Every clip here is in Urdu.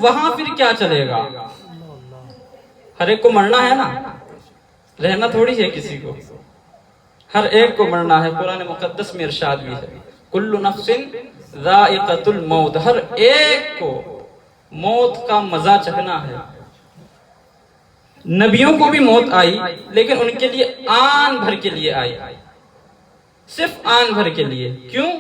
وہاں پھر کیا چلے گا؟ ہر ایک کو مرنا ہے نا، رہنا تھوڑی ہے کسی کو، ہر ایک کو مرنا ہے۔ قرآن مقدس میں ارشاد بھی ہے کل نفس ذائقۃ الموت، ہر ایک کو موت کا مزہ چکھنا ہے۔ نبیوں کو بھی موت آئی لیکن ان کے لیے آن بھر کے لیے آئی، صرف آن بھر کے لیے۔ کیوں؟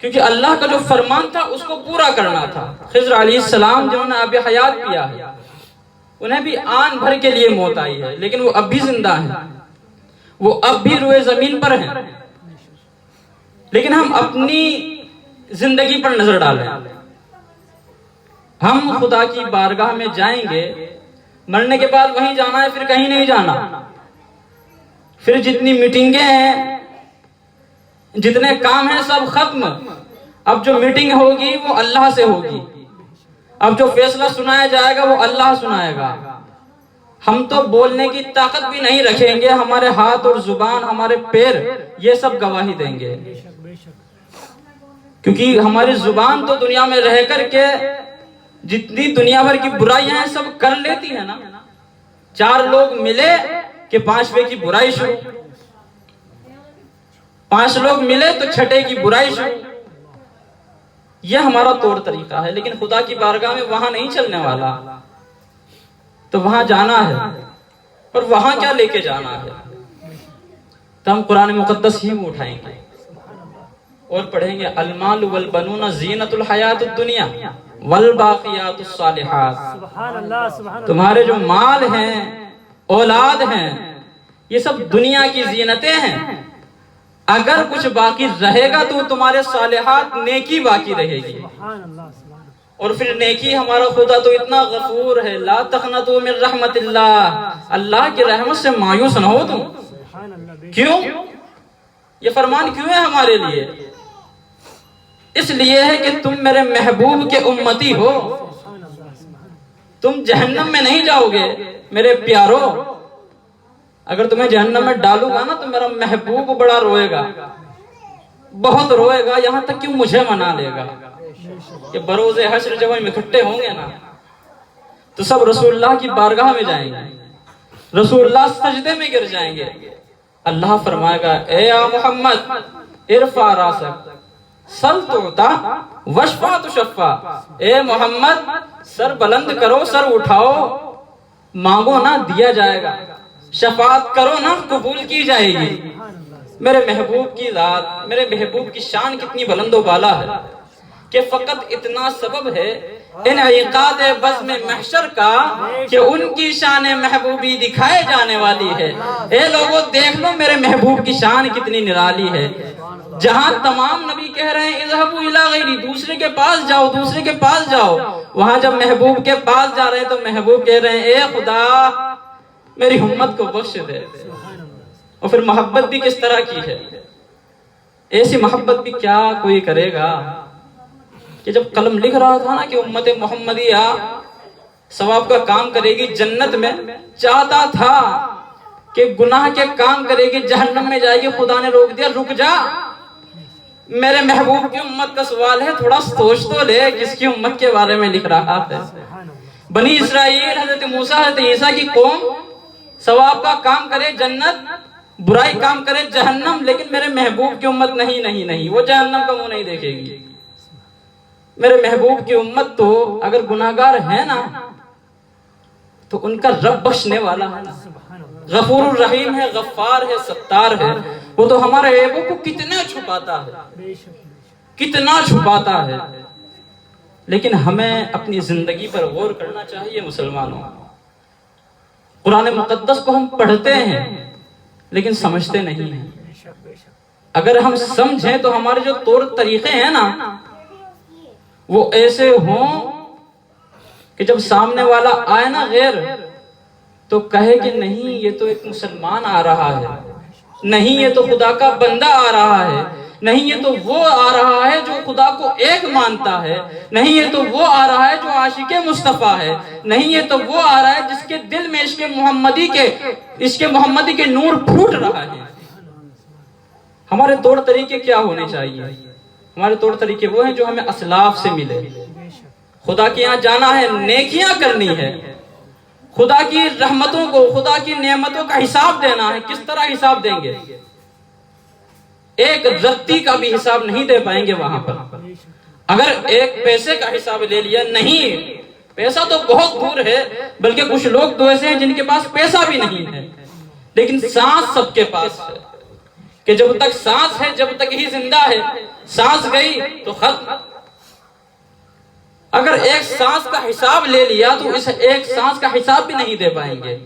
کیونکہ اللہ کا جو فرمان تھا اس کو پورا کرنا تھا۔ خضر علیہ السلام جنہوں نے آب حیات پیا ہے انہیں بھی آن بھر کے لیے موت آئی ہے، لیکن وہ اب بھی زندہ ہیں، وہ اب بھی روئے زمین پر ہیں، لیکن ہم اپنی زندگی پر نظر ڈالیں۔ ہم خدا کی بارگاہ میں جائیں گے، مرنے کے بعد وہیں جانا ہے، پھر کہیں نہیں جانا۔ پھر جتنی میٹنگیں ہیں، جتنے کام ہیں سب ختم۔ اب جو میٹنگ ہوگی وہ اللہ سے ہوگی، اب جو فیصلہ سنایا جائے گا وہ اللہ سنائے گا۔ ہم تو بولنے کی طاقت بھی نہیں رکھیں گے، ہمارے ہاتھ اور زبان، ہمارے پیر یہ سب گواہی دیں گے، کیونکہ ہماری زبان تو دنیا میں رہ کر کے جتنی دنیا بھر کی برائیاں ہیں سب کر لیتی ہے نا۔ 4 لوگ ملے کہ 5ویں کی برائی شروع، 5 لوگ ملے تو 6ٹے کی برائی شروع۔ یہ ہمارا طور طریقہ ہے، لیکن خدا کی بارگاہ میں وہاں نہیں چلنے والا۔ تو وہاں جانا ہے، اور وہاں کیا لے کے جانا ہے؟ تو ہم قرآن مقدس ہی میں اٹھائیں گے اور پڑھیں گے المال والبنون زینت الحیات الدنیا والباقیات الصالحات۔ تمہارے جو مال ہیں، اولاد ہیں، یہ سب دنیا کی زینتیں ہیں، اگر کچھ باقی رہے گا تو تمہارے صالحات نیکی باقی رہے گی۔ اور پھر نیکی ہمارا خدا تو اتنا غفور ہے، لا تقنطوا من رحمت اللہ، اللہ کی رحمت سے مایوس نہ ہو تم۔ کیوں؟ یہ فرمان کیوں ہے ہمارے لیے؟ اس لیے ہے کہ تم میرے محبوب کے امتی ہو، تم جہنم میں نہیں جاؤ گے میرے پیارو۔ اگر تمہیں جہنم میں ڈالوں گا نا تو میرا محبوب بڑا روئے گا، بہت روئے گا، یہاں تک کہ مجھے منا لے گا کہ بروز حشر جب ہم اکٹھے ہوں گے نا تو سب رسول اللہ کی بارگاہ میں جائیں گے، رسول اللہ سجدے میں گر جائیں گے۔ اللہ فرمائے گا اے یا محمد ارفع راسک سل تعطا واشفع تشفع، اے محمد سر بلند کرو، سر اٹھاؤ، مانگو نا دیا جائے گا، شفاعت کرو نا قبول کی جائے گی۔ میرے محبوب کی ذات، میرے محبوب کی شان کتنی بلند و بالا ہے کہ فقط اتنا سبب ہے انعقاد بزم محشر کا کہ ان کی شان محبوبی دکھائے جانے والی ہے۔ اے لوگوں دیکھ لو میرے محبوب کی شان کتنی نرالی ہے۔ جہاں تمام نبی کہہ رہے ہیں اذهبوا الى غیری، دوسرے کے پاس جاؤ، دوسرے کے پاس جاؤ، وہاں جب محبوب کے پاس جا رہے ہیں تو محبوب کہہ رہے ہیں اے خدا میری امت کو بخش دے۔ اور پھر محبت بھی کس طرح کی ہے، ایسی محبت بھی کیا کوئی کرے گا کہ جب قلم لکھ رہا تھا نا کہ امت محمدیہ ثواب کا کام کرے گی جنت میں، چاہتا تھا کہ گناہ کے کام کرے گی جہنم میں جائے گی، خدا نے روک دیا، رک جا، میرے محبوب کی امت کا سوال ہے، تھوڑا سوچ تو لے کس کی امت کے بارے میں لکھ رہا ہے۔ بنی اسرائیل، حضرت موسیٰ، حضرت عیسیٰ کی قوم ثواب کا کام کرے جنت، برائی کام کرے جہنم، لیکن میرے محبوب کی امت نہیں نہیں نہیں، وہ جہنم کا منہ نہیں دیکھے گی۔ میرے محبوب کی امت تو اگر گناہگار ہے نا تو ان کا رب بخشنے والا ہے، غفور الرحیم ہے، غفار ہے، ستار ہے۔ وہ تو ہمارے عیبوں کو کتنا چھپاتا ہے، کتنا چھپاتا ہے، لیکن ہمیں اپنی زندگی پر غور کرنا چاہیے مسلمانوں۔ قرآن مقدس کو ہم پڑھتے ہیں لیکن سمجھتے نہیں ہیں۔ اگر ہم سمجھیں تو ہمارے جو طور طریقے ہیں نا وہ ایسے ہوں کہ جب سامنے والا آئے نا غیر تو کہے کہ نہیں یہ تو ایک مسلمان آ رہا ہے، نہیں یہ تو خدا کا بندہ آ رہا ہے، نہیں یہ تو وہ آ رہا ہے جو خدا کو ایک مانتا ہے، نہیں یہ تو وہ آ رہا ہے جو عاشق مصطفیٰ ہے، نہیں یہ تو وہ آ رہا ہے جس کے دل میں عشق محمدی کے نور پھوٹ رہا ہے۔ ہمارے طور طریقے کیا ہونے چاہیے؟ ہمارے طور طریقے وہ ہیں جو ہمیں اسلاف سے ملے، خدا کے یہاں جانا ہے، نیکیاں کرنی ہے، خدا کی رحمتوں کو، خدا کی نعمتوں کا حساب دینا ہے. کس طرح حساب دیں گے؟ ایک رتی کا بھی حساب نہیں دے پائیں گے وہاں پر. اگر ایک پیسے کا حساب لے لیا، نہیں، پیسہ تو بہت دور ہے، بلکہ کچھ لوگ تو ایسے ہیں جن کے پاس پیسہ بھی نہیں ہے، لیکن سانس سب کے پاس ہے، کہ جب تک سانس ہے، جب تک ہی زندہ ہے، سانس گئی تو ختم. اگر ایک سانس کا حساب لے لیا تو اس ایک سانس کا حساب بھی نہیں دے پائیں گے.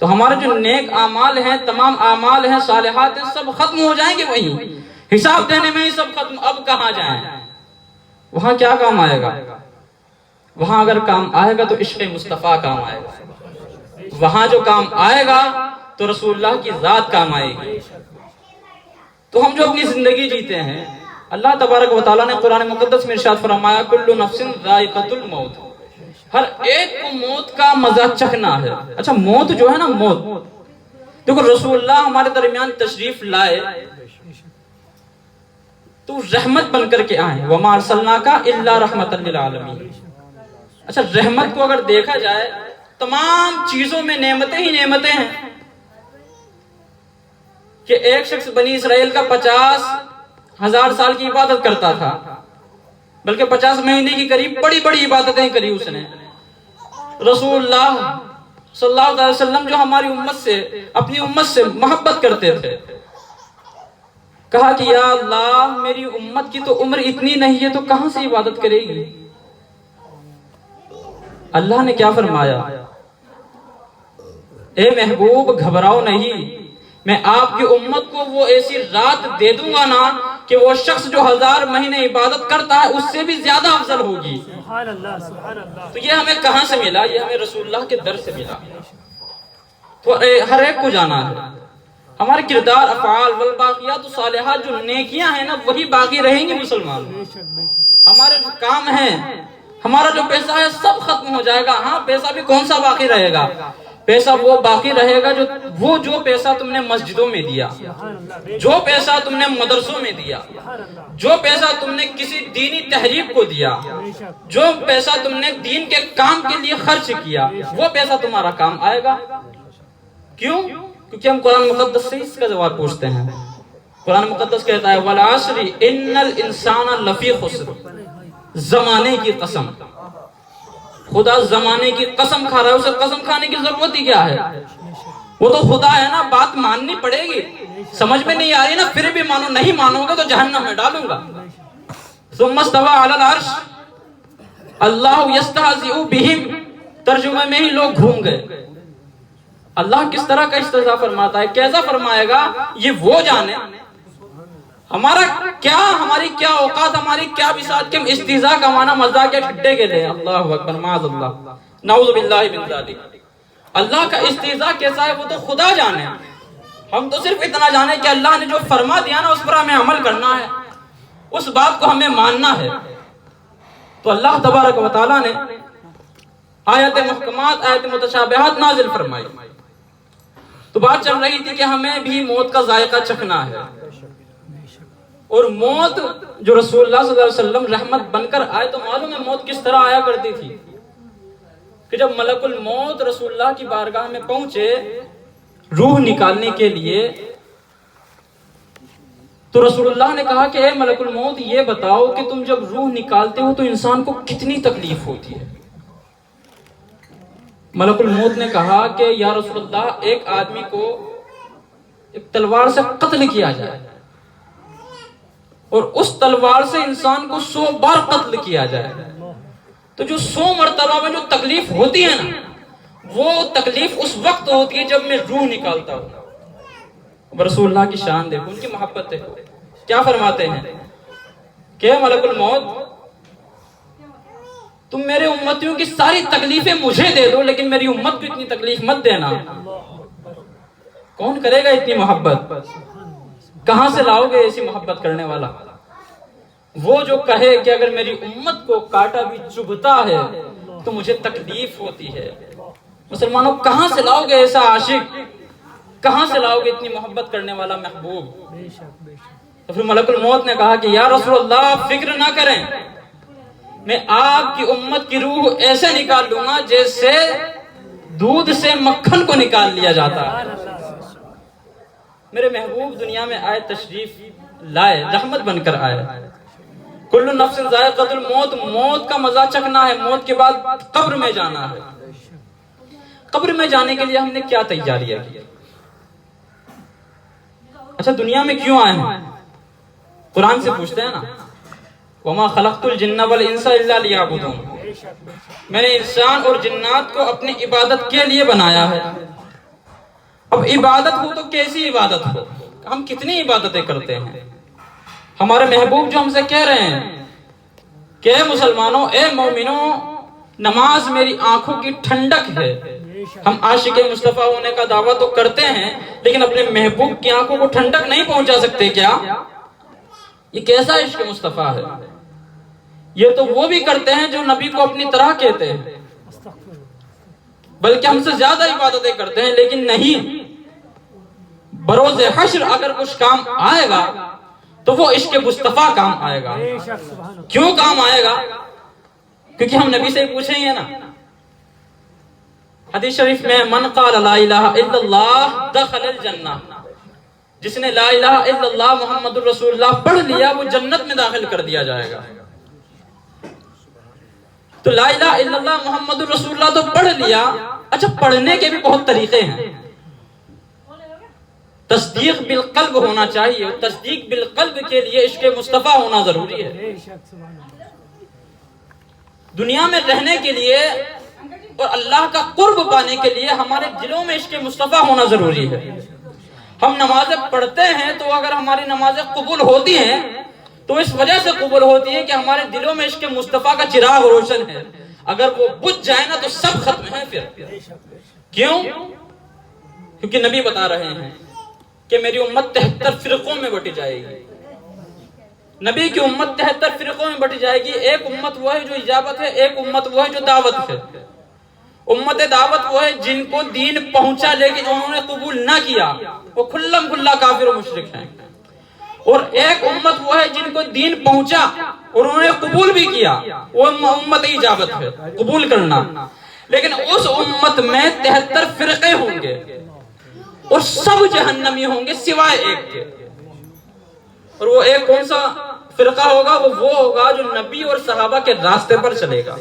تو ہمارے جو نیک اعمال ہیں، تمام اعمال ہیں، صالحات ہیں، سب ختم ہو جائیں گے وہیں، حساب دینے میں ہی سب ختم. اب کہاں جائیں؟ وہاں کیا کام آئے گا؟ وہاں اگر کام آئے گا تو عشق مصطفیٰ کام آئے گا. وہاں جو کام آئے گا تو رسول اللہ کی ذات کام آئے گی. تو ہم جو اپنی زندگی جیتے ہیں، اللہ تبارک و تعالیٰ نے قرآن مقدس میں ارشاد فرمایا کل نفس ذائقۃ الموت، ہر ایک کو موت کا مزہ چکھنا ہے. اچھا، موت جو ہے نا، موت دیکھو، رسول اللہ ہمارے درمیان تشریف لائے تو رحمت بن کر کے آئے. وما ارسلناک الا رحمۃ للعالمین. اچھا، رحمت کو اگر دیکھا جائے، تمام چیزوں میں نعمتیں ہی نعمتیں ہیں. کہ ایک شخص بنی اسرائیل کا 50,000 سال کی عبادت کرتا تھا، بلکہ 50 مہینے کی قریب بڑی بڑی عبادتیں کری اس نے. رسول اللہ صلی اللہ علیہ وسلم جو ہماری امت سے، اپنی امت سے محبت کرتے تھے، کہا کہ یا اللہ، میری امت کی تو عمر اتنی نہیں ہے تو کہاں سے عبادت کرے گی؟ اللہ نے کیا فرمایا؟ اے محبوب، گھبراؤ نہیں، میں آپ کی امت کو وہ ایسی رات دے دوں گا نا کہ وہ شخص جو 1000 مہینے عبادت کرتا ہے اس سے بھی زیادہ افضل ہوگی. سبحان اللہ، سبحان اللہ. تو یہ ہمیں کہاں سے ملا؟ یہ ہمیں رسول اللہ کے در سے ملا. تو ہر ایک کو جانا ہے. ہمارے کردار، افعال والباقیات الصالحات جو نیکیاں ہیں نا، وہی باقی رہیں گی مسلمان. ہمارے جو کام ہیں، ہمارا جو پیسہ ہے، سب ختم ہو جائے گا. ہاں، پیسہ بھی کون سا باقی رہے گا؟ پیسہ وہ باقی رہے گا جو پیسہ تم نے مسجدوں میں دیا، جو پیسہ تم نے مدرسوں میں دیا، جو پیسہ تم نے کسی دینی تحریک کو دیا، جو پیسہ تم نے دین کے کام کے لیے خرچ کیا، وہ پیسہ تمہارا کام آئے گا. کیوں؟ کیونکہ ہم قرآن مقدس سے اس کا جواب پوچھتے ہیں. قرآن مقدس کہتا ہے وَالْعَصْرِ إِنَّ الْإِنسَانَ لَفِي خُسْرٍ. زمانے کی قسم، خدا زمانے کی قسم کھا رہا ہے. اسے قسم کھانے کی ضرورت ہی کیا ہے؟ وہ تو خدا ہے نا، بات ماننی پڑے گی. سمجھ میں نہیں آ رہی نا، پھر بھی مانو. نہیں مانو گے تو جہنم میں ڈالوں گا. ثم استوى على العرش اللہ یستہزئ بہم. ترجمے میں ہی لوگ گھوم گئے. اللہ کس طرح کا استہزاء فرماتا ہے، کیسا فرمائے گا، یہ وہ جانے. ہمارا کیا، ہماری کیا اوقات، ہماری کیا بساط کہ ہم استہزاء کا معنی مذاق کے ٹھٹے کے لیں. اللہ اکبر، معاذ اللہ، نعوذ باللہ من ذالک. اللہ کا استہزاء کیسا ہے وہ تو خدا جانے. ہم تو صرف اتنا جانے کہ اللہ نے جو فرما دیا نا اس پر ہمیں عمل کرنا ہے، اس بات کو ہمیں ماننا ہے. تو اللہ تبارک و تعالیٰ نے آیت محکمات، آیت متشابہات نازل فرمائی. تو بات چل رہی تھی کہ ہمیں بھی موت کا ذائقہ چکھنا ہے. اور موت جو رسول اللہ صلی اللہ علیہ وسلم رحمت بن کر آئے، تو معلوم ہے موت کس طرح آیا کرتی تھی. کہ جب ملک الموت رسول اللہ کی بارگاہ میں پہنچے روح نکالنے کے لیے، تو رسول اللہ نے کہا کہ اے ملک الموت، یہ بتاؤ کہ تم جب روح نکالتے ہو تو انسان کو کتنی تکلیف ہوتی ہے. ملک الموت نے کہا کہ یا رسول اللہ، ایک آدمی کو ایک تلوار سے قتل کیا جائے اور اس تلوار سے انسان کو 100 بار قتل کیا جائے، تو جو 100 مرتبہ میں جو تکلیف ہوتی ہے نا، وہ تکلیف اس وقت ہوتی ہے جب میں روح نکالتا ہوں. رسول اللہ کی شان دیکھو، ان کی محبت دیکھو. کیا فرماتے ہیں کہ ملک الموت، تم میرے امتیوں کی ساری تکلیفیں مجھے دے دو، لیکن میری امت کو اتنی تکلیف مت دینا. کون کرے گا اتنی محبت؟ کہاں سے لاؤ گے ایسی محبت کرنے والا؟ وہ جو کہے کہ اگر میری امت کو کاٹا بھی چبھتا ہے تو مجھے تکلیف ہوتی ہے. مسلمانوں، کہاں سے لاؤ گے ایسا عاشق؟ کہاں سے لاؤ گے اتنی محبت کرنے والا محبوب؟ تو پھر ملک الموت نے کہا کہ یا رسول اللہ، فکر نہ کریں، میں آپ کی امت کی روح ایسے نکال لوں گا جیسے دودھ سے مکھن کو نکال لیا جاتا ہے۔ میرے محبوب دنیا میں آئے، تشریف لائے، رحمت بن کر آئے۔ کل نفس ذائقۃ الموت، موت کا مزہ چکھنا ہے، موت کے بعد قبر میں جانا ہے۔ قبر میں جانے کے لیے ہم نے کیا تیاریاں کی؟ اچھا دنیا میں کیوں آئے ہیں؟ قرآن سے پوچھتے ہیں نا، وَمَا خَلَقْتُ الْجِنَّ وَالْإِنسَ إِلَّا لِيَعْبُدُونَ، میں نے انسان اور جنات کو اپنی عبادت کے لیے بنایا ہے۔ اب عبادت ہو تو کیسی عبادت ہو؟ ہم کتنی عبادتیں کرتے ہیں؟ ہمارے محبوب جو ہم سے کہہ رہے ہیں کہ اے مسلمانوں، اے مومنوں، نماز میری آنکھوں کی ٹھنڈک ہے۔ ہم عاشق مصطفیٰ ہونے کا دعویٰ تو کرتے ہیں لیکن اپنے محبوب کی آنکھوں کو ٹھنڈک نہیں پہنچا سکتے کیا؟ یہ کیسا عشق مصطفیٰ ہے؟ یہ تو وہ بھی کرتے ہیں جو نبی کو اپنی طرح کہتے ہیں، بلکہ ہم سے زیادہ عبادتیں کرتے ہیں، لیکن نہیں، بروز حشر اگر کچھ کام آئے گا تو وہ عشق مصطفیٰ کام آئے گا۔ کیوں کام آئے گا؟ کیونکہ ہم نبی سے پوچھیں گے نا۔ حدیث شریف میں من قال لا الہ الا اللہ دخل الجنہ، جس نے لا الہ الا اللہ محمد الرسول اللہ پڑھ لیا وہ جنت میں داخل کر دیا جائے گا۔ تو لا الہ الا اللہ محمد الرسول اللہ تو پڑھ لیا، اچھا پڑھنے کے بھی بہت طریقے ہیں۔ تصدیق بالقلب ہونا چاہیے، اور تصدیق بالقلب کے لیے عشق مصطفیٰ ہونا ضروری ہے۔ دنیا میں رہنے کے لیے اور اللہ کا قرب پانے کے لیے ہمارے دلوں میں عشق مصطفیٰ ہونا ضروری ہے۔ ہم نمازیں پڑھتے ہیں تو اگر ہماری نمازیں قبول ہوتی ہیں تو اس وجہ سے قبول ہوتی ہے کہ ہمارے دلوں میں عشق مصطفیٰ کا چراغ روشن ہے۔ اگر وہ بجھ جائے نا تو سب ختم ہے پھر۔ کیوں؟ کیونکہ نبی بتا رہے ہیں کہ میری امت 73 فرقوں میں بٹ جائے گی۔ نبی کی امت 73 فرقوں میں بٹ جائے گی۔ ایک امت وہ ہے جو اجابت ہے، ایک امت وہ ہے جو دعوت ہے۔ امت دعوت وہ ہے جن کو دین پہنچا لیکن انہوں نے قبول نہ کیا، وہ کھلم کھلا کافر و مشرک ہیں۔ اور ایک امت وہ ہے جن کو دین پہنچا اور انہوں نے قبول بھی کیا، وہ امت اجابت ہے، قبول کرنا۔ لیکن اس امت میں 73 فرقے ہوں گے اور سب جہنمی ہوں گے سوائے ایک کے۔ اور وہ ایک کون سا فرقہ ہوگا؟ وہ ہوگا جو نبی اور صحابہ کے راستے پر چلے گا۔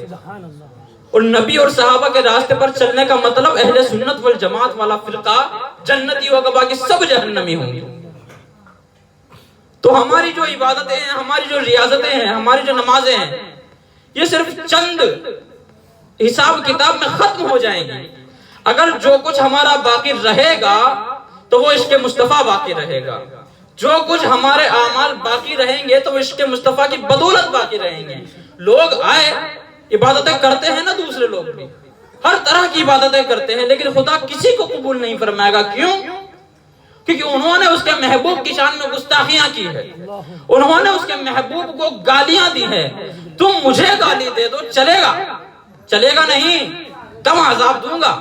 اور نبی اور صحابہ کے راستے پر چلنے کا مطلب اہل سنت والجماعت والا فرقہ جنتی ہوگا، باقی سب جہنمی ہوں گے۔ تو ہماری جو عبادتیں ہیں، ہماری جو ریاضتیں ہیں، ہماری جو نمازیں ہیں، یہ صرف چند حساب کتاب میں ختم ہو جائیں گی۔ اگر جو کچھ ہمارا باقی رہے گا تو وہ عشق مصطفیٰ باقی رہے گا۔ جو کچھ ہمارے اعمال باقی رہیں گے تو وہ عشق مصطفیٰ کی بدولت باقی رہیں گے۔ لوگ آئے عبادتیں کرتے ہیں نا، دوسرے لوگ بھی ہر طرح کی عبادتیں کرتے ہیں، لیکن خدا کسی کو قبول نہیں فرمائے گا۔ کیوں؟ کیونکہ انہوں نے اس کے محبوب کی شان میں گستاخیاں کی ہے، انہوں نے اس کے محبوب کو گالیاں دی ہے۔ تم مجھے گالی دے دو چلے گا؟ چلے گا نہیں، کم عذاب دوں گا۔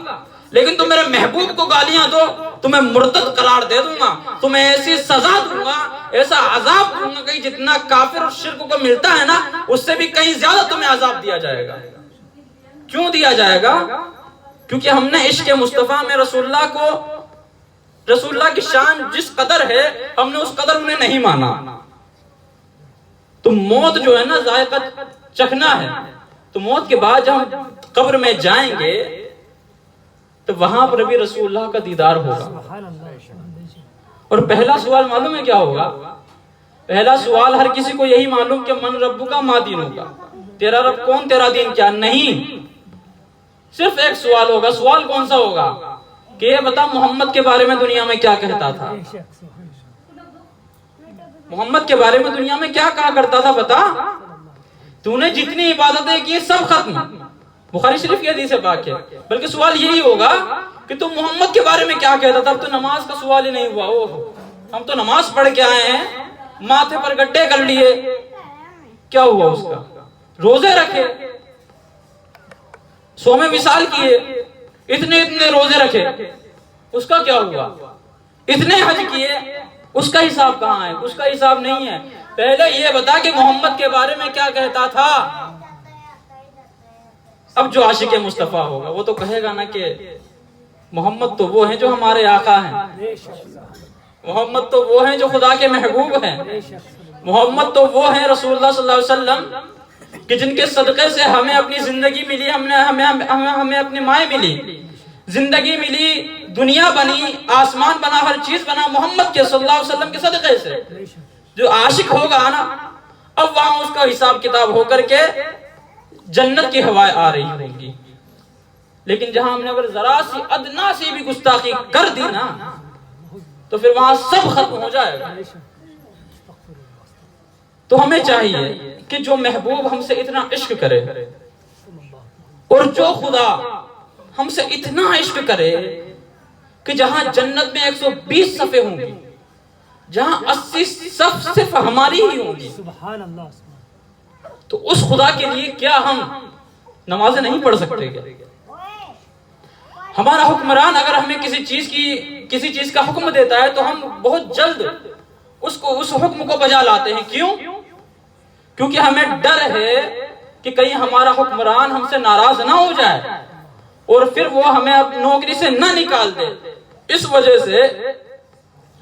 لیکن تم میرے محبوب کو گالیاں دو، تمہیں مرتد قرار دے دوں گا، تمہیں ایسی سزا دوں گا، ایسا عذاب دوں گا کہ جتنا کافر اور شرک کو ملتا ہے نا اس سے بھی کہیں زیادہ تمہیں عذاب دیا جائے گا۔ کیوں دیا جائے گا؟ کیونکہ ہم نے عشق مصطفیٰ میں رسول اللہ کی شان جس قدر ہے ہم نے اس قدر انہیں نہیں مانا۔ تو موت جو ہے نا ذائقہ چکھنا ہے، تو موت کے بعد جب ہم قبر میں جائیں گے تو وہاں پر بھی رسول اللہ کا دیدار ہوگا۔ اور پہلا سوال معلوم ہے کیا ہوگا؟ پہلا سوال ہر کسی کو یہی معلوم کہ من ربک ما دینک، تیرا رب کون، تیرا دین کیا؟ نہیں، صرف ایک سوال ہوگا۔ سوال کون سا ہوگا؟ کہ یہ بتا محمد کے بارے میں دنیا میں کیا کہتا تھا، محمد کے بارے میں دنیا میں کیا کہا کرتا تھا، بتا۔ تو نے جتنی عبادتیں کی سب ختم، بخاری شریف کی حدیث پاک ہے۔ بلکہ سوال یہی ہوگا کہ تم محمد کے بارے میں کیا کہتا تھا۔ اب تو نماز کا سوال ہی نہیں ہوا، ہم تو نماز پڑھ کے آئے ہیں، ماتھے پر گڈھے کر لیے، کیا ہوا اس کا؟ روزے رکھے، صوم وصال کیے، اتنے روزے رکھے، اس کا کیا ہوا؟ اتنے حج کیے، اس کا حساب کہاں ہے؟ اس کا حساب نہیں ہے۔ پہلے یہ بتا کہ محمد کے بارے میں کیا کہتا تھا۔ اب جو عاشق مصطفیٰ ہوگا وہ تو کہے گا نا کہ محمد تو وہ ہیں جو ہمارے آقا ہیں، محمد تو وہ ہیں جو خدا کے محبوب ہیں، محمد تو وہ ہیں رسول اللہ صلی اللہ علیہ وسلم کہ جن کے صدقے سے ہمیں اپنی زندگی ملی، ہمیں اپنی مائیں ملی، زندگی ملی، دنیا بنی، آسمان بنا، ہر چیز بنا محمد کے صلی اللہ علیہ وسلم کے صدقے سے۔ جو عاشق ہوگا نا اب وہاں اس کا حساب کتاب ہو کر کے جنت کی ہوائیں آ رہی ہوں گی، لیکن جہاں ہم نے اگر ذرا سی ادنا سی بھی گستاخی کر دی نا تو پھر وہاں سب ختم ہو جائے گا۔ تو ہمیں چاہیے کہ جو محبوب ہم سے اتنا عشق کرے اور جو خدا ہم سے اتنا عشق کرے کہ جہاں جنت میں 120 صفیں ہوں گی، جہاں 80 صف صرف ہماری ہی ہوں گی، سبحان اللہ، تو اس خدا کے لیے کیا ہم نمازیں نہیں پڑھ سکتے گا؟ ہمارا حکمران اگر ہمیں کسی چیز کا حکم دیتا ہے تو ہم بہت جلد اس حکم کو بجا لاتے ہیں۔ کیوں؟ کیونکہ ہمیں ڈر ہے کہ کہیں ہمارا حکمران ہم سے ناراض نہ ہو جائے اور پھر وہ ہمیں نوکری سے نہ نکال دے، اس وجہ سے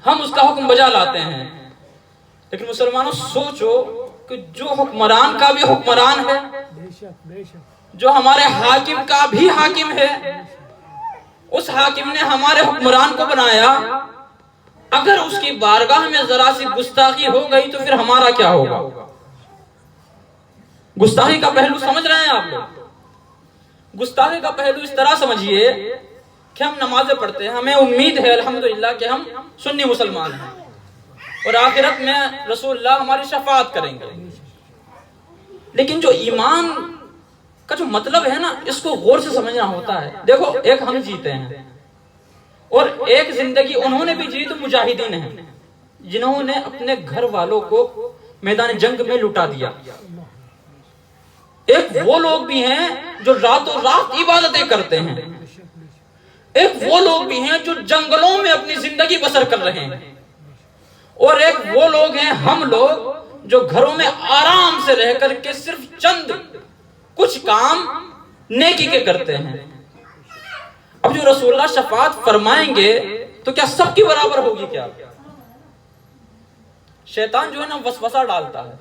ہم اس کا حکم بجا لاتے ہیں۔ لیکن مسلمانوں سوچو کہ جو حکمران کا بھی حکمران ہے، جو ہمارے حاکم کا بھی حاکم ہے، اس حاکم نے ہمارے حکمران کو بنایا، اگر اس کی بارگاہ میں ذرا سی گستاخی ہو گئی تو پھر ہمارا کیا ہوگا؟ گستاخی کا پہلو سمجھ رہے ہیں آپ لوگ؟ گستاخی کا پہلو اس طرح سمجھیے کہ ہم نمازیں پڑھتے ہیں، ہمیں امید ہے الحمدللہ کہ ہم سنی مسلمان ہیں اور آخرت میں رسول اللہ ہماری شفاعت کریں گے، لیکن جو ایمان کا جو مطلب ہے نا اس کو غور سے سمجھنا ہوتا ہے۔ دیکھو ایک ہم جیتے ہیں اور ایک زندگی انہوں نے بھی جی تو مجاہدین ہیں جنہوں نے اپنے گھر والوں کو میدان جنگ میں لٹا دیا، ایک وہ لوگ بھی ہیں جو راتوں رات عبادتیں کرتے ہیں، ایک وہ لوگ بھی ہیں جو جنگلوں میں اپنی زندگی بسر کر رہے ہیں، اور ایک وہ لوگ ہیں ہم لوگ جو گھروں میں آرام سے رہ کر کے صرف چند کچھ کام نیکی کے کرتے ہیں۔ اب جو رسول اللہ شفاعت فرمائیں گے تو کیا سب کی برابر ہوگی؟ کیا شیطان جو ہے نا وسوسہ ڈالتا ہے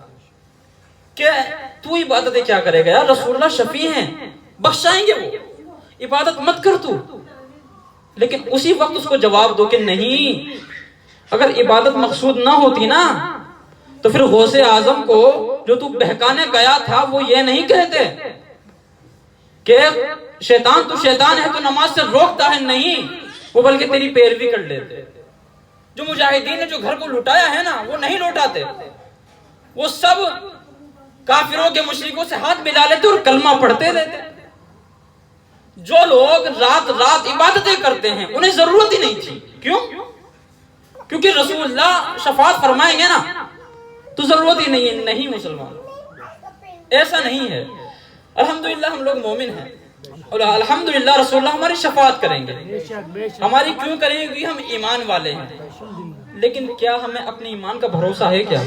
کہ تو عبادتیں کیا کرے گا یار، رسول اللہ شفیع ہیں، بخشائیں گے، وہ عبادت مت کر تو۔ لیکن اسی وقت اس کو جواب دو کہ نہیں، اگر عبادت مقصود نہ ہوتی نا تو پھر غوث اعظم کو جو تو بہکانے گیا تھا وہ یہ نہیں کہتے کہ شیطان تو شیطان ہے تو نماز سے روکتا ہے، نہیں، وہ بلکہ تیری پیروی کر لیتے۔ جو مجاہدین نے جو گھر کو لٹایا ہے نا وہ نہیں لوٹاتے، وہ سب کافروں کے مشرکوں سے ہاتھ ملا لیتے اور کلمہ پڑھتے رہتے۔ جو لوگ رات رات عبادتیں کرتے ہیں انہیں ضرورت ہی نہیں تھی۔ کیوں؟ کیونکہ رسول اللہ شفاعت فرمائیں گے نا تو ضرورت ہی نہیں ہے۔ نہیں مسلمان، ایسا نہیں ہے۔ الحمدللہ ہم لوگ مومن ہیں اور الحمدللہ رسول اللہ ہماری شفاعت کریں گے۔ ہماری کیوں کریں گے؟ کیونکہ ہم ایمان والے ہیں۔ لیکن کیا ہمیں اپنے ایمان کا بھروسہ ہے؟ کیا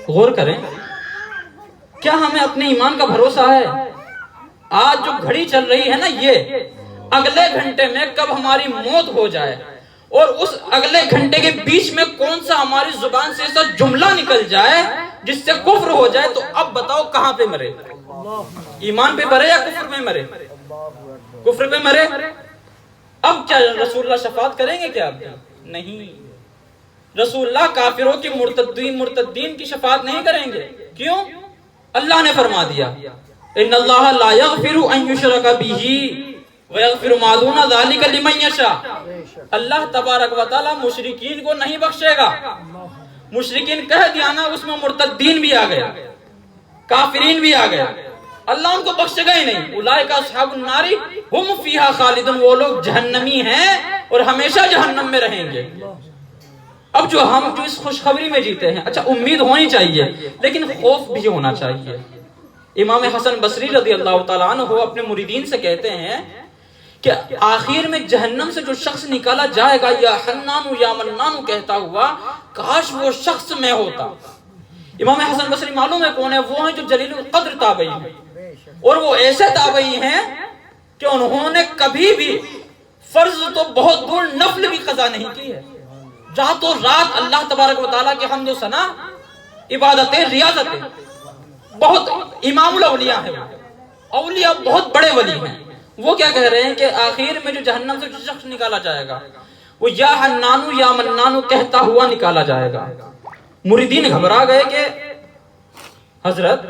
غور کریں، کیا ہمیں اپنے ایمان کا بھروسہ ہے؟ آج جو گھڑی چل رہی ہے نا یہ اگلے گھنٹے میں کب ہماری موت ہو جائے اور اس اگلے گھنٹے کے بیچ میں کون سا ہماری زبان سے ایسا جملہ نکل جائے جس سے کفر ہو جائے، تو اب بتاؤ کہاں پہ مرے؟ ایمان پہ مرے یا کفر میں مرے؟ کفر پہ مرے۔ اب کیا رسول اللہ شفاعت کریں گے؟ کیا اب نہیں، رسول اللہ کافروں کی مرتدین کی شفاعت نہیں کریں گے۔ کیوں؟ اللہ نے فرما دیا ان اللہ لا یغفر ان یشرک بہ ویغفر ما دون ذلک لمن یشاء۔ اللہ تبارک و تعالی مشرکین کو نہیں بخشے گا۔ مشرکین کہہ دیا نا، اس میں مرتدین بھی آ گیا، کافرین بھی آ گیا، اللہ ان کو بخشے گا ہی نہیں۔ اولئک اصحاب النار ہم فیہا خالدون، وہ لوگ جہنمی ہیں اور ہمیشہ جہنم میں رہیں گے۔ اب جو ہم جو اس خوشخبری میں جیتے ہیں، اچھا امید ہونی چاہیے لیکن خوف بھی ہونا چاہیے۔ امام حسن بصری رضی اللہ تعالیٰ عنہ اپنے مریدین سے کہتے ہیں کہ آخر میں جہنم سے جو شخص نکالا جائے گا یا حنان یا منان کہتا ہوا، کاش وہ شخص میں ہوتا۔ امام حسن بصری معلوم ہے کون ہے؟ وہ ہیں جو جلیل القدر تابعی ہیں، اور وہ ایسے تابعی ہیں کہ انہوں نے کبھی بھی فرض تو بہت دور نفل بھی قضا نہیں کی ہے. رات و رات اللہ تبارک و تعالیٰ کے حمد و ثنا، عبادتیں، ریاضتیں. بہت امام الاولیاء ہیں، اولیاء بہت بڑے ولی ہیں. وہ کیا کہہ رہے ہیں کہ آخر میں جو جہنم سے شخص نکالا جائے گا وہ یا حنانو یا منانو کہتا ہوا نکالا جائے گا. مریدین گھبرا گئے کہ حضرت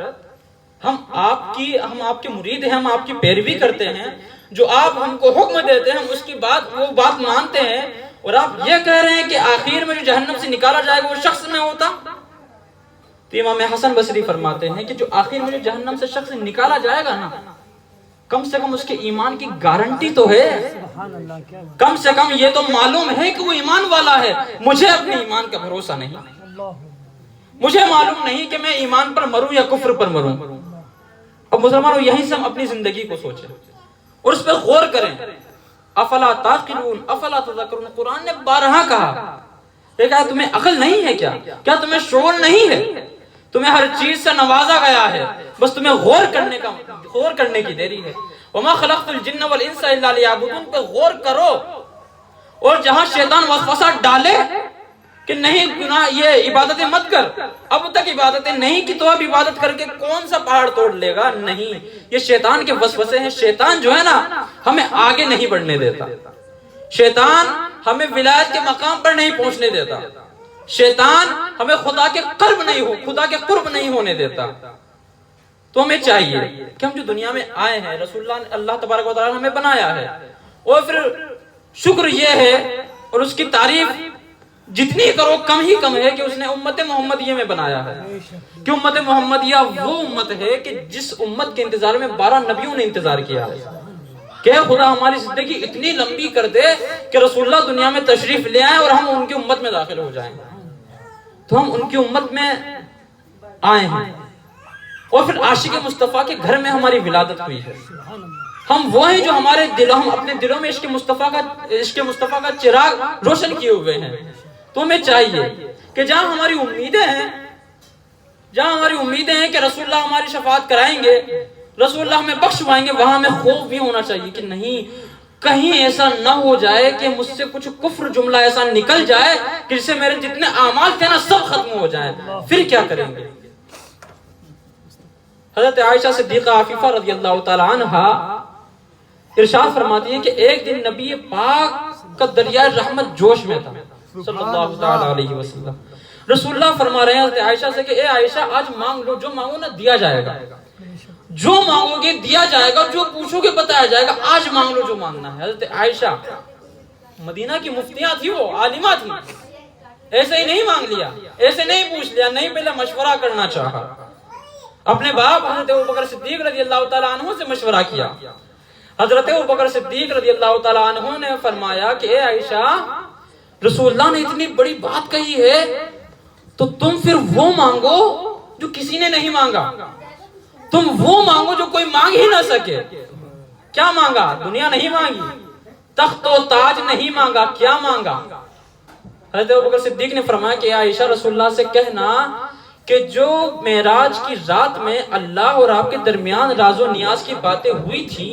ہم آپ کے مرید ہیں، ہم آپ کی پیروی کرتے ہیں، جو آپ ہم کو حکم دیتے ہیں ہم اس کی وہ بات مانتے ہیں، اور آپ یہ کہہ رہے ہیں کہ آخر میں جو جہنم سے نکالا جائے گا وہ شخص میں ہوتا. تو امام حسن بصری فرماتے ہیں کہ جو آخر میں جو جہنم سے شخص نکالا جائے گا نا، کم سے کم اس کے ایمان کی گارنٹی تو ہے، کم سے کم یہ تو معلوم ہے کہ وہ ایمان والا ہے. مجھے اپنے ایمان کا بھروسہ نہیں، مجھے معلوم نہیں کہ میں ایمان پر مروں یا کفر پر مروں. اب مسلمانوں یہیں سے ہم اپنی زندگی کو سوچیں اور اس پہ غور کریں. افلا تعقلون افلا تذکرون، قرآن نے بارہا کہا. کہا تمہیں عقل نہیں ہے کیا تمہیں شعور نہیں ہے؟ تمہیں ہر چیز سے نوازا گیا ہے، بس تمہیں غور کرنے کی دیری ہے. وما خلقت الجن والانس الا لیعبدون پہ غور کرو. اور جہاں شیطان وسوسہ ڈالے کہ نہیں گناہ یہ عبادتیں مت کر، اب تک عبادتیں نہیں کی تو اب عبادت کر کے کون سا پہاڑ توڑ لے گا؟ نہیں، یہ شیطان کے وسوسے ہیں. شیطان جو ہے نا ہمیں آگے نہیں بڑھنے دیتا، شیطان ہمیں ولایت کے مقام پر نہیں پہنچنے دیتا، شیطان ہمیں خدا کے قرب نہیں ہونے دیتا. تو ہمیں چاہیے کہ ہم جو دنیا میں آئے ہیں، رسول اللہ نے اللہ تبارک و تعالیٰ نے ہمیں بنایا ہے، اور پھر شکر یہ ہے اور اس کی تعریف جتنی کرو کم ہی کم ہے کہ اس نے امت محمدیہ میں بنایا ہے. کہ امت محمدیہ وہ امت ہے کہ جس امت کے انتظار میں 12 نبیوں نے انتظار کیا ہے کہ خدا ہماری زندگی اتنی لمبی کر دے کہ رسول اللہ دنیا میں تشریف لے آئیں اور ہم ان کی امت میں داخل ہو جائیں. تو ہم ان کی امت میں آئے ہیں، اور پھر عاشق مصطفیٰ کے گھر میں ہماری ولادت ہوئی ہے. ہم وہ ہیں جو ہم اپنے دلوں میں عشق مصطفیٰ کا چراغ روشن کیے ہوئے ہیں. تو ہمیں چاہیے کہ جہاں ہماری امیدیں ہیں کہ رسول اللہ ہماری شفاعت کرائیں گے، رسول اللہ ہمیں بخشوائیں گے، وہاں ہمیں خوف بھی ہونا چاہیے کہ نہیں کہیں ایسا نہ ہو جائے کہ مجھ سے کچھ کفر جملہ ایسا نکل جائے کہ جس سے میرے جتنے اعمال تھے نا سب ختم ہو جائیں. پھر کیا کریں گے؟ حضرت عائشہ صدیقہ عفیفہ رضی اللہ تعالی عنہا ارشاد فرماتی ہیں کہ ایک دن نبی پاک کا دریائے رحمت جوش میں تھا صلی اللہ تعالی علیہ وسلم. رسول اللہ فرما رہے ہیں حضرت عائشہ سے کہ اے عائشہ آج مانگ لو، جو مانگو نا دیا جائے گا، جو مانگو گے دیا جائے گا، جو پوچھو گے بتایا جائے گا، آج مانگ لو جو مانگنا ہے. حضرت عائشہ مدینہ کی مفتیاں تھی، وہ عالمہ تھی، ایسے ہی نہیں مانگ لیا، ایسے نہیں پوچھ لیا، نہیں پہلے مشورہ کرنا چاہا. اپنے باپ حضرت ابوبکر صدیق رضی اللہ تعالیٰ عنہ سے مشورہ کیا. حضرت ابوبکر صدیق رضی اللہ تعالیٰ عنہ نے فرمایا کہ اے عائشہ رسول اللہ نے اتنی بڑی بات کہی ہے تو تم پھر وہ مانگو جو کسی نے نہیں مانگا، تم وہ مانگو جو کوئی مانگ ہی نہ سکے. کیا مانگا؟ دنیا نہیں مانگی، تخت و تاج نہیں مانگا، کیا مانگا؟ حضرت ابوبکر صدیق نے فرمایا کہ عائشہ رسول اللہ سے کہنا کہ جو معراج کی رات میں اللہ اور آپ کے درمیان راز و نیاز کی باتیں ہوئی تھی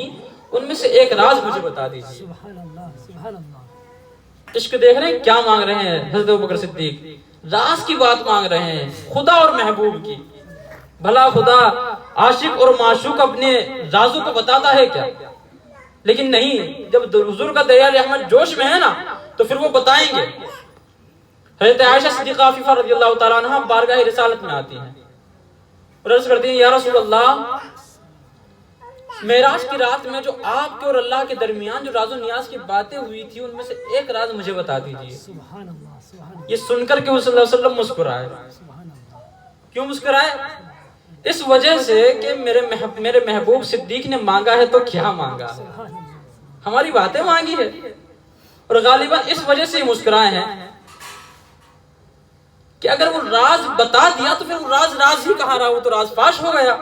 ان میں سے ایک راز مجھے بتا دیجیے. عشق دیکھ رہے ہیں کیا مانگ رہے ہیں حضرت ابوبکر صدیق؟ راز کی بات مانگ رہے ہیں، خدا اور محبوب کی. بھلا خدا عاشق اور معشوق اپنے رازوں کو بتاتا ہے کیا؟ لیکن نہیں، جب حضور کا دریائے رحمت جوش میں ہے نا تو پھر وہ بتائیں گے. حضرت عائشہ صدیقہ عفیفہ رضی اللہ تعالیٰ عنہ بارگاہ رسالت میں آتی ہیں اور عرض کرتی ہیں یا رسول اللہ معراج کی رات میں جو آپ کے اور اللہ کے درمیان جو راز و نیاز کی باتیں ہوئی تھی ان میں سے ایک راز مجھے بتا دیجیے. یہ سن کر کے صلی اللہ علیہ وسلم مسکرائے. کیوں مسکرائے؟ اس وجہ سے کہ میرے محبوب صدیق نے مانگا ہے تو کیا مانگا ہے؟ ہماری باتیں مانگی ہے، اور غالباً اس وجہ سے مسکرائے ہیں کہ اگر وہ راز بتا دیا تو پھر وہ راز ہی کہاں رہا، وہ تو راز فاش ہو گیا.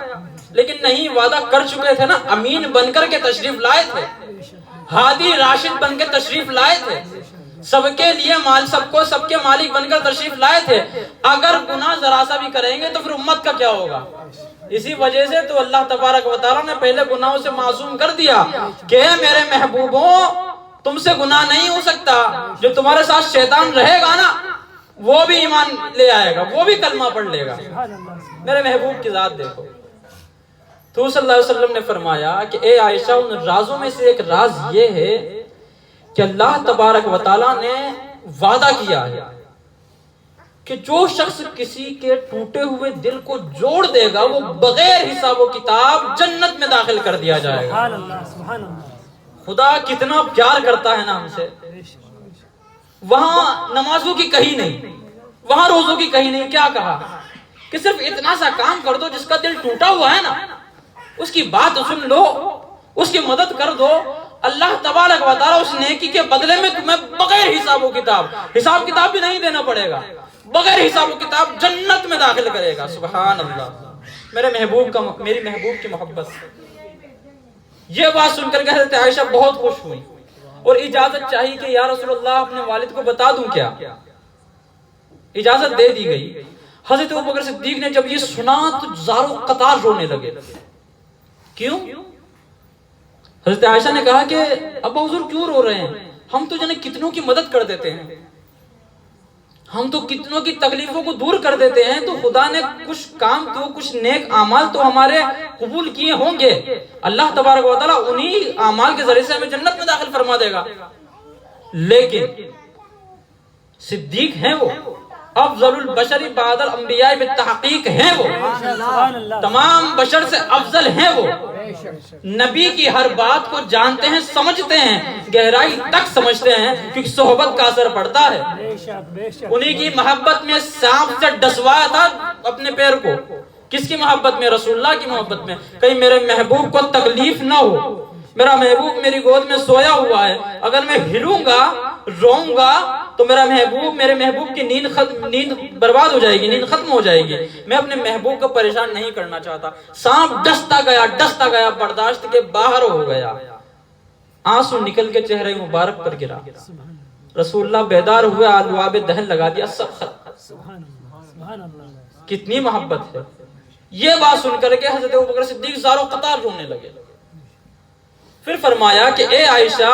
لیکن نہیں، وعدہ کر چکے تھے نا، امین بن کر کے تشریف لائے تھے، ہادی راشد بن کے تشریف لائے تھے، سب کے لیے سب کے مالک بن کر تشریف لائے تھے. اگر گناہ ذرا سا بھی کریں گے تو پھر امت کا کیا ہوگا؟ اسی وجہ سے تو اللہ تبارک و تعالیٰ نے پہلے گناہوں سے معصوم کر دیا کہ اے میرے محبوبوں تم سے گناہ نہیں ہو سکتا. جو تمہارے ساتھ شیطان رہے گا نا وہ بھی ایمان لے آئے گا, وہ بھی کلمہ پڑھ لے گا. میرے محبوب کی ذات دیکھو. تو صلی اللہ علیہ وسلم نے فرمایا کہ اے عائشہ ان رازوں میں سے ایک راز یہ ہے کہ اللہ تبارک و تعالیٰ نے وعدہ کیا ہے کہ جو شخص کسی کے ٹوٹے ہوئے دل کو جوڑ دے گا وہ بغیر حساب و کتاب جنت میں داخل کر دیا جائے گا. سبحان اللہ. خدا کتنا پیار کرتا ہے نا ہم سے. وہاں نمازوں کی کہیں نہیں, وہاں روزوں کی کہیں نہیں. کیا کہا کہ صرف اتنا سا کام کر دو, جس کا دل ٹوٹا ہوا ہے نا اس کی بات سن لو, اس کی مدد کر دو. اللہ تبارک و تعالیٰ اس نیکی کے بدلے میں تمہیں بغیر حساب و کتاب بھی نہیں دینا پڑے گا, بغیر حساب و کتاب جنت میں داخل کرے گا. سبحان اللہ. میرے میری محبوب کی محبت. یہ بات سن کر کے حضرت عائشہ بہت خوش ہوئی اور اجازت چاہی کہ یا رسول اللہ اپنے والد کو بتا دوں کیا. اجازت دے دی گئی. حضرت ابوبکر صدیق نے جب یہ سنا تو زاروں قطار رونے لگے. کیوں؟ حضرت عائشہ نے کہا کہ ابا حضور کیوں رو رہے ہیں؟ ہم تو جنہیں کتنوں کی مدد کر دیتے ہیں, ہم تو کتنوں کی تکلیفوں کو دور کر دیتے ہیں, تو خدا نے کچھ کام تو کچھ نیک اعمال تو ہمارے قبول کیے ہوں گے. اللہ تبارک و تعالیٰ انہی اعمال کے ذریعے سے ہمیں جنت میں داخل فرما دے گا. لیکن صدیق ہیں وہ, افضل البشر بعد الانبیاء بالتحقیق ہیں وہ, تمام بشر سے افضل ہیں وہ. نبی کی ہر بات کو جانتے ہیں, سمجھتے ہیں, گہرائی تک سمجھتے ہیں, کیونکہ صحبت کا اثر پڑتا ہے. انہی کی محبت میں سانپ سے ڈسوایا تھا اپنے پیر کو. کس کی محبت میں؟ رسول اللہ کی محبت میں. کہیں میرے محبوب کو تکلیف نہ ہو, میرا محبوب میری گود میں سویا ہوا ہے, اگر میں ہلوں گا روؤں گا تو میرے محبوب کی نیند برباد ہو جائے گی, نیند ختم ہو جائے گی. میں اپنے محبوب کو پریشان نہیں کرنا چاہتا. سانپ ڈستا گیا, برداشت کے باہر ہو گیا, آنسو نکل کے چہرے مبارک پر گرا. رسول اللہ بیدار ہوئے, آلواب دہن لگا دیا, سب ختم. کتنی محبت ہے. یہ بات سن کر کے حضرت ابوبکر صدیق زاروں قطار رونے لگے. پھر فرمایا کہ اے عائشہ,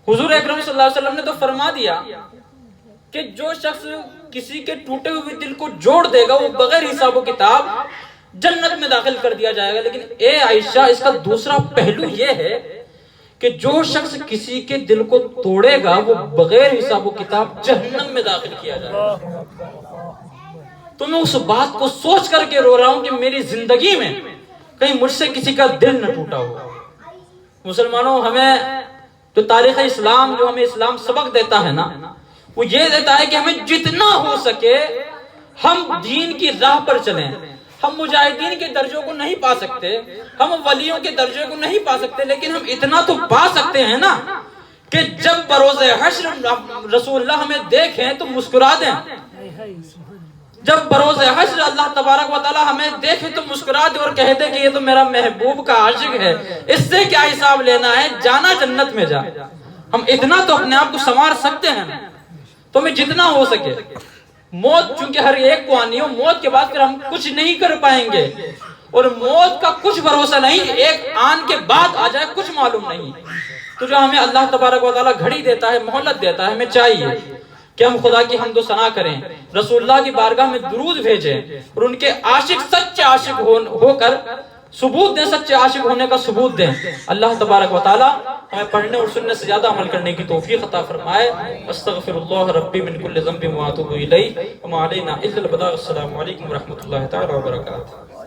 حضور اکرم صلی اللہ علیہ وسلم نے تو فرما دیا کہ جو شخص کسی کے ٹوٹے ہوئے دل کو جوڑ دے گا وہ بغیر حساب و کتاب جنت میں داخل کر دیا جائے گا. لیکن اے عائشہ اس کا دوسرا پہلو یہ ہے کہ جو شخص کسی کے دل کو توڑے گا وہ بغیر حساب و کتاب جہنم میں داخل کیا جائے گا. تو میں اس بات کو سوچ کر کے رو رہا ہوں کہ میری زندگی میں کہیں مجھ سے کسی کا دل نہ ٹوٹا ہو. مسلمانوں, ہمیں جو تاریخ اسلام, جو ہمیں اسلام سبق دیتا ہے نا, وہ یہ دیتا ہے کہ ہمیں جتنا ہو سکے ہم دین کی راہ پر چلیں. ہم مجاہدین کے درجوں کو نہیں پا سکتے, ہم ولیوں کے درجے کو نہیں پا سکتے, لیکن ہم اتنا تو پا سکتے ہیں نا کہ جب بروز حشر رسول اللہ ہمیں دیکھیں تو مسکرا دیں. جب بروز حشر اللہ تبارک و تعالی ہمیں دیکھے تو مسکرا دے اور کہہ دے کہ یہ تو میرا محبوب کا عاشق ہے, اس سے کیا حساب لینا ہے, جانا جنت میں جا. ہم اتنا تو اپنے آپ کو سنوار سکتے ہیں. تو ہمیں جتنا ہو سکے, موت چونکہ ہر ایک کو آنی ہو, موت کے بعد پھر ہم کچھ نہیں کر پائیں گے, اور موت کا کچھ بھروسہ نہیں, ایک آن کے بعد آ جائے کچھ معلوم نہیں. تو جو ہمیں اللہ تبارک و تعالی گھڑی دیتا ہے, مہلت دیتا ہے, ہمیں چاہیے کہ ہم خدا کی حمد و ثنا کریں, رسول اللہ کی بارگاہ میں درود بھیجیں, اور ان کے عاشق سچے عاشق ہو کر ثبوت دیں, سچے عاشق ہونے کا ثبوت دیں. اللہ تبارک و تعالی ہمیں پڑھنے اور سننے سے زیادہ عمل کرنے کی توفیق عطا فرمائے. استغفر اللہ ربی من کل ذنب واتوب الیہ وما علینا الا البلاغ. السلام علیکم ورحمۃ اللہ تعالی وبرکاتہ.